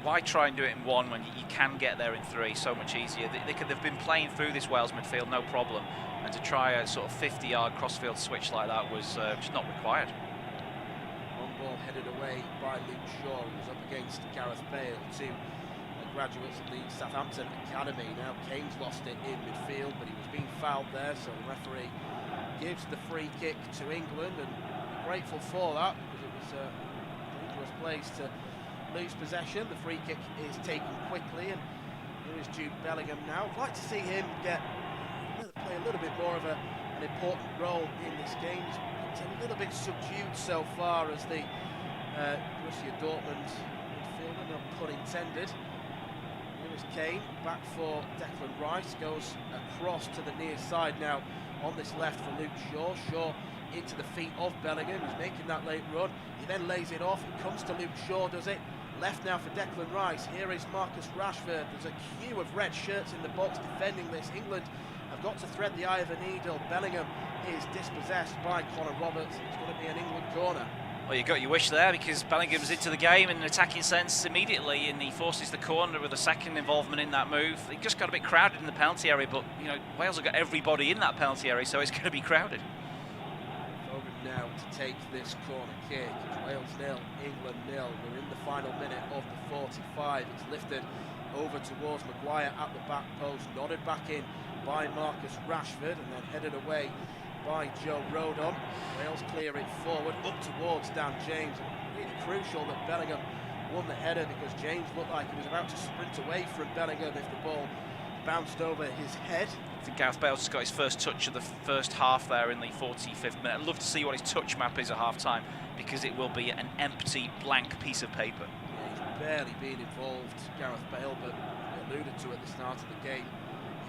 Speaker 2: why try and do it in 1 when you can get there in 3? So much easier. They've been playing through this Wales midfield, no problem. And to try a sort of 50-yard crossfield switch like that was just not required.
Speaker 1: One ball headed away by Luke Shaw, who was up against Gareth Bale, 2 graduates of the Southampton Academy. Now Kane's lost it in midfield, but he was being fouled there, so the referee gives the free kick to England, and grateful for that, because it was a dangerous place to lose possession. The free kick is taken quickly, and here is Jude Bellingham now. I'd like to see him play a little bit more of an important role in this game. He's a little bit subdued so far as the Borussia Dortmund midfielder, no pun intended. Here is Kane, back for Declan Rice, goes across to the near side now on this left for Luke Shaw. Shaw into the feet of Bellingham, who's making that late run. He then lays it off. It comes to Luke Shaw, does it? Left now for Declan Rice. Here is Marcus Rashford. There's a queue of red shirts in the box defending this. England have got to thread the eye of a needle. Bellingham is dispossessed by Connor Roberts. It's going to be an England corner.
Speaker 2: Well, you got your wish there, because Bellingham's into the game in an attacking sense immediately, and he forces the corner with a second involvement in that move. He just got a bit crowded in the penalty area, but you know, Wales have got everybody in that penalty area, so it's going to be crowded.
Speaker 1: Foden now to take this corner kick. It's Wales 0, England 0. We're in the final minute of the 45. It's lifted over towards Maguire at the back post, nodded back in by Marcus Rashford, and then headed away by Joe Rodon. Wales clear it forward, up towards Dan James. Really crucial that Bellingham won the header, because James looked like he was about to sprint away from Bellingham if the ball bounced over his head.
Speaker 2: I think Gareth Bale's just got his first touch of the first half there in the 45th minute. I'd love to see what his touch map is at half-time, because it will be an empty, blank piece of paper.
Speaker 1: Yeah, he's barely been involved, Gareth Bale, but he alluded to at the start of the game.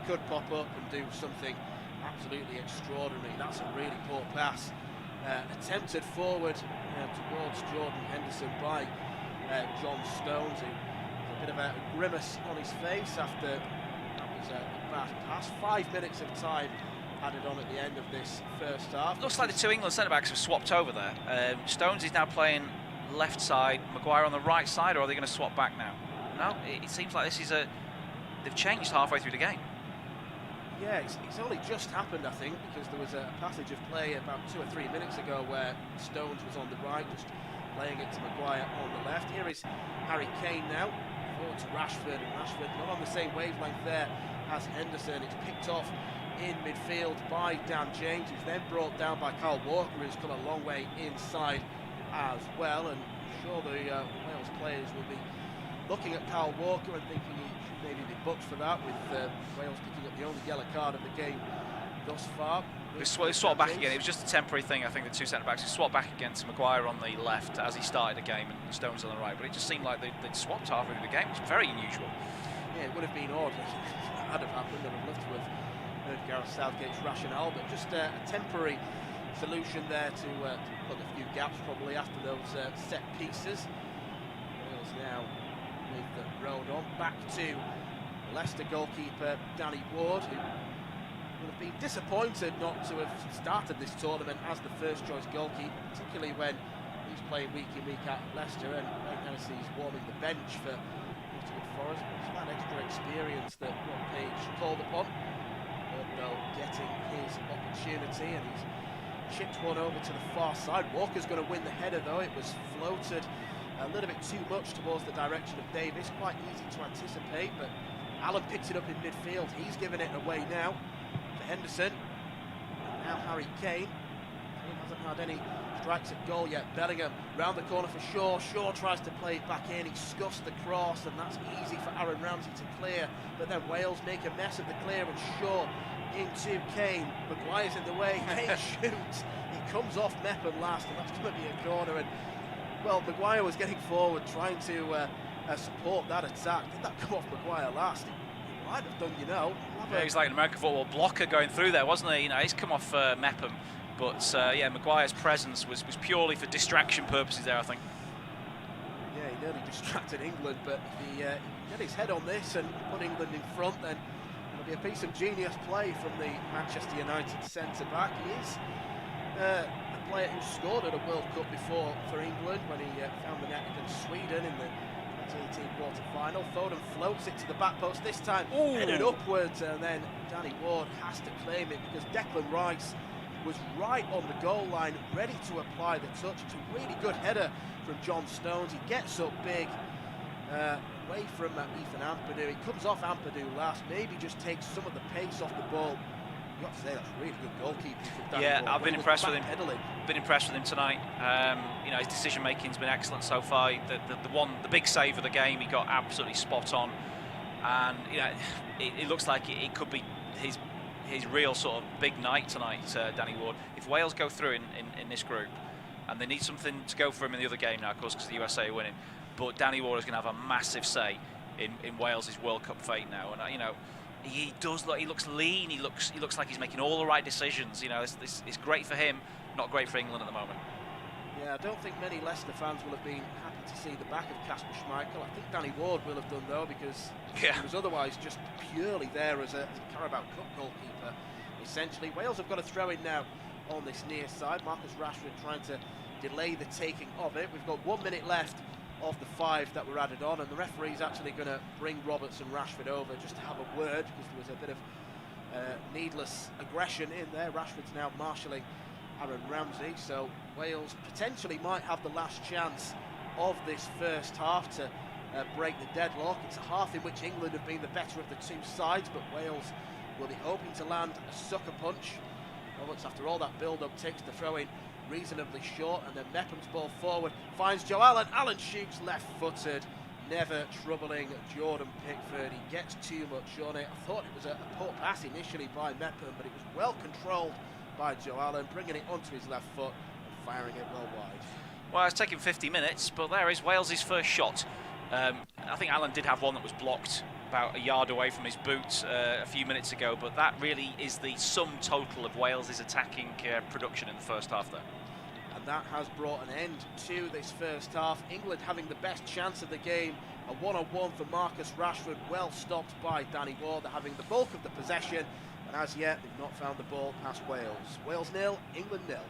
Speaker 1: He could pop up and do something absolutely extraordinary. That's a really poor pass. Attempted forward towards Jordan Henderson by John Stones, who has a bit of a grimace on his face after that was a bad pass. 5 minutes of time added on at the end of this first half.
Speaker 2: Looks like the two England centre-backs have swapped over there. Stones is now playing left side, Maguire on the right side, or are they going to swap back now? No, it seems like this is they've changed halfway through the game.
Speaker 1: Yeah, it's only just happened, I think, because there was a passage of play about 2 or 3 minutes ago where Stones was on the right, just playing it to Maguire on the left. Here is Harry Kane now, forward to Rashford, and Rashford not on the same wavelength there as Henderson. It's picked off in midfield by Dan James, who's then brought down by Kyle Walker, who's come a long way inside as well. And I'm sure the Wales players will be looking at Kyle Walker and thinking he should maybe be booked for that, with Wales picking up the only yellow card of the game thus far.
Speaker 2: They swapped back again. It was just a temporary thing. I think the two centre-backs swapped back again to Maguire on the left as he started the game, and Stones on the right. But it just seemed like they'd swapped halfway through the game. It's very unusual.
Speaker 1: Yeah, it would have been odd if that had happened. I'd have loved to have heard Gareth Southgate's rationale, but just a temporary solution there to plug a few gaps probably after those set pieces. Wales now with the road on back to Leicester goalkeeper Danny Ward, who would have been disappointed not to have started this tournament as the first choice goalkeeper, particularly when he's playing week in, week out at Leicester, and Hennessy's warming the bench for Nottingham Forest. It's that extra experience that Rob Page called upon. Wardlow getting his opportunity, and he's chipped one over to the far side. Walker's going to win the header though. It was floated a little bit too much towards the direction of Davis. Quite easy to anticipate, but Allen picks it up in midfield. He's given it away now to Henderson. And now Harry Kane. He hasn't had any strikes at goal yet. Bellingham round the corner for Shaw. Shaw tries to play it back in. He scuffs the cross, and that's easy for Aaron Ramsey to clear. But then Wales make a mess of the clear, and Shaw into Kane. Maguire's in the way. Kane shoots. He comes off Mepham last, and that's going to be a corner. And well, Maguire was getting forward, trying to support that attack. Did that come off Maguire last? He might have done, you know.
Speaker 2: Yeah, he's like an American football blocker going through there, wasn't he? You know, he's come off Mepham, but yeah, Maguire's presence was purely for distraction purposes there, I think.
Speaker 1: Yeah, he nearly distracted England, but if he get his head on this and put England in front, then it'll be a piece of genius play from the Manchester United centre-back. He is a player who scored at a World Cup before for England when he found the net against Sweden in the 2018 quarter-final. Foden floats it to the back post this time, headed upwards, and then Danny Ward has to claim it because Declan Rice was right on the goal line, ready to apply the touch. It's a really good header from John Stones. He gets up big, away from Ethan Ampadu. He comes off Ampadu last, maybe just takes some of the pace off the ball. You have to say that's really good goalkeeping from Danny Ward.
Speaker 2: I've been impressed with him. Been impressed with him tonight. You know, his decision making's been excellent so far. The big save of the game, he got absolutely spot on, and you know, it looks like it could be his real sort of big night tonight, Danny Ward. If Wales go through in this group, and they need something to go for him in the other game now, of course, because the USA are winning, but Danny Ward is going to have a massive say in Wales' World Cup fate now, and you know. He does look. He looks lean. He looks like he's making all the right decisions. You know, it's great for him, not great for England at the moment.
Speaker 1: Yeah, I don't think many Leicester fans will have been happy to see the back of Kasper Schmeichel. I think Danny Ward will have done though, because he was otherwise just purely there as a Carabao Cup goalkeeper. Essentially, Wales have got to throw in now on this near side. Marcus Rashford trying to delay the taking of it. We've got 1 minute left of the 5 that were added on, and the referee's actually going to bring Roberts and Rashford over just to have a word, because there was a bit of needless aggression in there. Rashford's now marshalling Aaron Ramsey, so Wales potentially might have the last chance of this first half to break the deadlock. It's a half in which England have been the better of the two sides, but Wales will be hoping to land a sucker punch. Roberts, after all that build-up, takes the throw-in reasonably short, and then Mepham's ball forward finds Joe Allen. Allen shoots left-footed, never troubling Jordan Pickford. He gets too much on it. I thought it was a poor pass initially by Mepham, but it was well controlled by Joe Allen, bringing it onto his left foot and firing it well wide.
Speaker 2: Well, it's taken 50 minutes, but there is Wales' first shot. I think Allen did have one that was blocked about a yard away from his boot a few minutes ago, but that really is the sum total of Wales' attacking production in the first half there.
Speaker 1: And that has brought an end to this first half. England having the best chance of the game. A one-on-one for Marcus Rashford, well stopped by Danny Ward. They're having the bulk of the possession, and as yet they've not found the ball past Wales. Wales 0, England 0.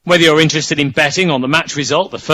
Speaker 3: Whether you're interested in betting on the match result, the first